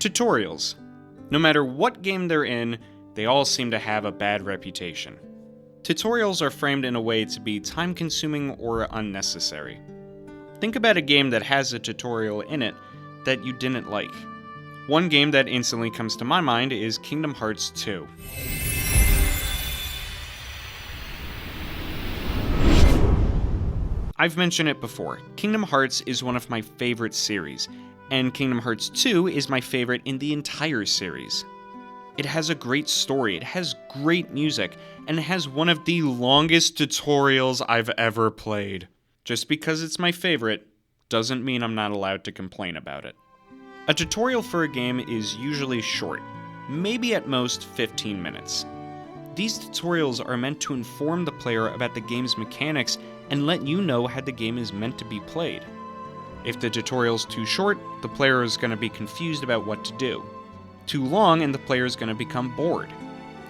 Tutorials. No matter what game they're in, they all seem to have a bad reputation. Tutorials are framed in a way to be time-consuming or unnecessary. Think about a game that has a tutorial in it that you didn't like. One game that instantly comes to my mind is Kingdom Hearts 2. I've mentioned it before, Kingdom Hearts is one of my favorite series, and Kingdom Hearts 2 is my favorite in the entire series. It has a great story, it has great music, and it has one of the longest tutorials I've ever played. Just because it's my favorite doesn't mean I'm not allowed to complain about it. A tutorial for a game is usually short, maybe at most 15 minutes. These tutorials are meant to inform the player about the game's mechanics and let you know how the game is meant to be played. If the tutorial's too short, the player is going to be confused about what to do. Too long, and the player is going to become bored.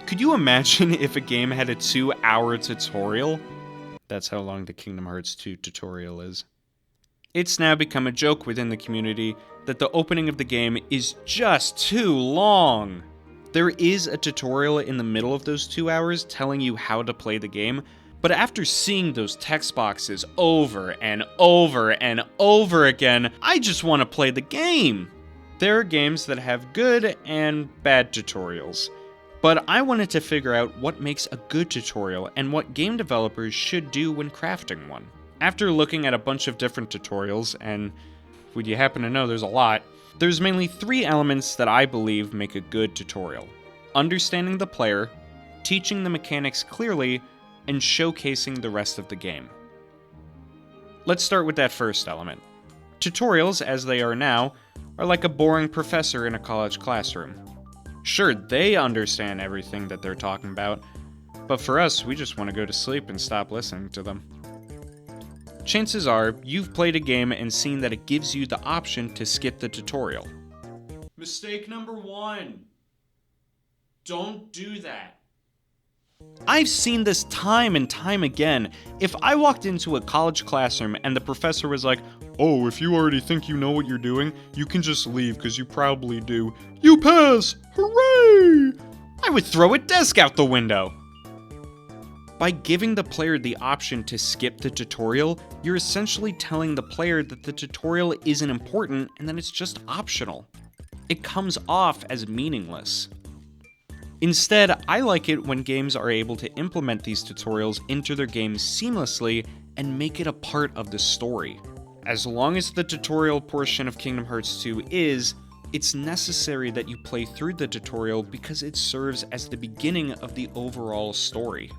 Could you imagine if a game had a 2-hour tutorial? That's how long the Kingdom Hearts 2 tutorial is. It's now become a joke within the community that the opening of the game is just too long. There is a tutorial in the middle of those 2 hours telling you how to play the game, but after seeing those text boxes over and over and over again, I just want to play the game. There are games that have good and bad tutorials, but I wanted to figure out what makes a good tutorial and what game developers should do when crafting one. After looking at a bunch of different tutorials, and would you happen to know there's a lot, there's mainly 3 elements that I believe make a good tutorial: understanding the player, teaching the mechanics clearly, and showcasing the rest of the game. Let's start with that first element. Tutorials, as they are now, are like a boring professor in a college classroom. Sure, they understand everything that they're talking about, but for us, we just want to go to sleep and stop listening to them. Chances are, you've played a game and seen that it gives you the option to skip the tutorial. Mistake number 1. Don't do that. I've seen this time and time again. If I walked into a college classroom and the professor was like, "Oh, if you already think you know what you're doing, you can just leave because you probably do. You pass! Hooray!" I would throw a desk out the window. By giving the player the option to skip the tutorial, you're essentially telling the player that the tutorial isn't important and that it's just optional. It comes off as meaningless. Instead, I like it when games are able to implement these tutorials into their games seamlessly and make it a part of the story. As long as the tutorial portion of Kingdom Hearts 2 it's necessary that you play through the tutorial because it serves as the beginning of the overall story.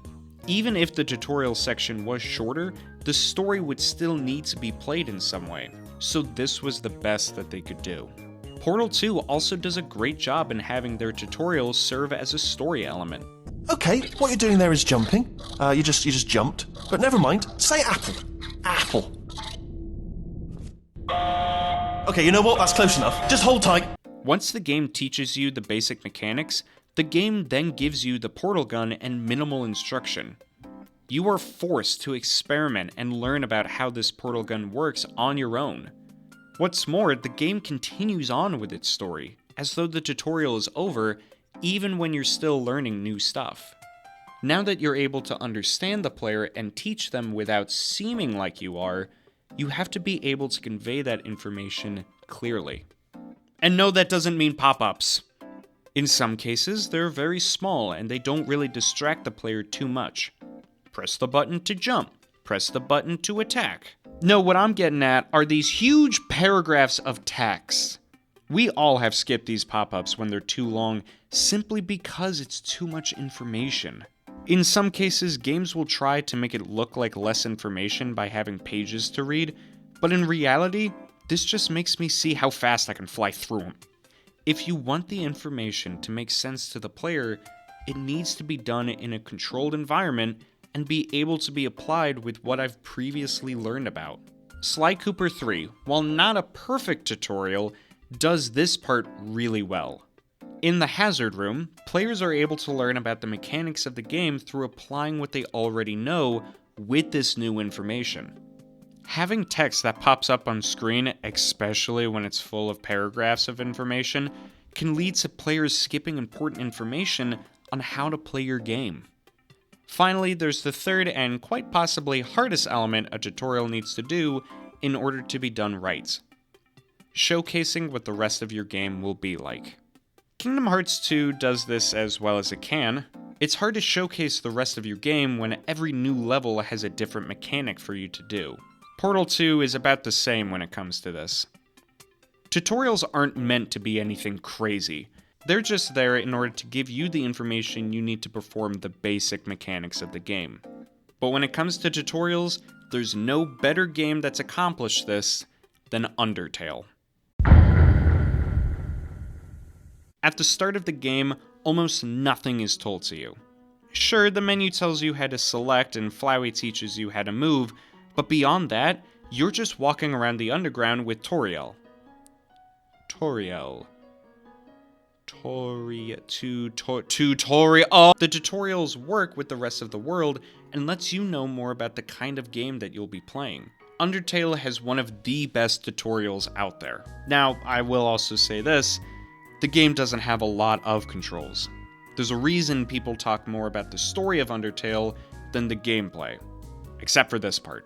Even if the tutorial section was shorter, the story would still need to be played in some way, so this was the best that they could do. Portal 2 also does a great job in having their tutorials serve as a story element. Okay, what you're doing there is jumping. You just jumped. But never mind. Say apple. Apple. Okay, you know what? That's close enough. Just hold tight. Once the game teaches you the basic mechanics, the game then gives you the portal gun and minimal instruction. You are forced to experiment and learn about how this portal gun works on your own. What's more, the game continues on with its story, as though the tutorial is over, even when you're still learning new stuff. Now that you're able to understand the player and teach them without seeming like you are, you have to be able to convey that information clearly. And no, that doesn't mean pop-ups. In some cases, they're very small and they don't really distract the player too much. Press the button to jump. Press the button to attack. No, what I'm getting at are these huge paragraphs of text. We all have skipped these pop-ups when they're too long, simply because it's too much information. In some cases, games will try to make it look like less information by having pages to read, but in reality, this just makes me see how fast I can fly through them. If you want the information to make sense to the player, it needs to be done in a controlled environment and be able to be applied with what I've previously learned about. Sly Cooper 3, while not a perfect tutorial, does this part really well. In the hazard room, players are able to learn about the mechanics of the game through applying what they already know with this new information. Having text that pops up on screen, especially when it's full of paragraphs of information, can lead to players skipping important information on how to play your game. Finally, there's the third and quite possibly hardest element a tutorial needs to do in order to be done right: showcasing what the rest of your game will be like. Kingdom Hearts 2 does this as well as it can. It's hard to showcase the rest of your game when every new level has a different mechanic for you to do. Portal 2 is about the same when it comes to this. Tutorials aren't meant to be anything crazy. They're just there in order to give you the information you need to perform the basic mechanics of the game. But when it comes to tutorials, there's no better game that's accomplished this than Undertale. At the start of the game, almost nothing is told to you. Sure, the menu tells you how to select and Flowey teaches you how to move, but beyond that, you're just walking around the underground with Toriel. The tutorials work with the rest of the world and lets you know more about the kind of game that you'll be playing. Undertale has one of the best tutorials out there. Now, I will also say this: the game doesn't have a lot of controls. There's a reason people talk more about the story of Undertale than the gameplay. Except for this part.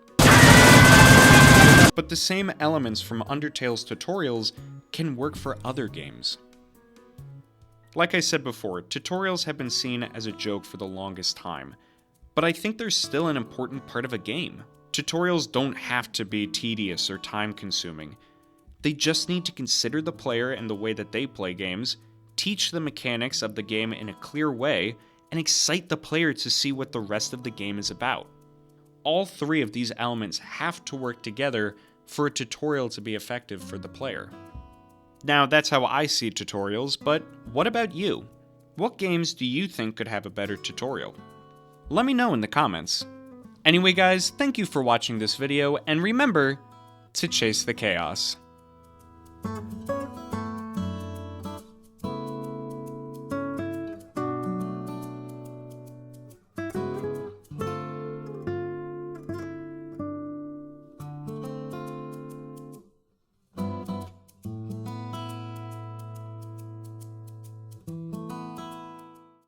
But the same elements from Undertale's tutorials can work for other games. Like I said before, tutorials have been seen as a joke for the longest time, but I think they're still an important part of a game. Tutorials don't have to be tedious or time-consuming. They just need to consider the player and the way that they play games, teach the mechanics of the game in a clear way, and excite the player to see what the rest of the game is about. All three of these elements have to work together for a tutorial to be effective for the player. Now, that's how I see tutorials, but what about you? What games do you think could have a better tutorial? Let me know in the comments. Anyway guys, thank you for watching this video, and remember to chase the chaos.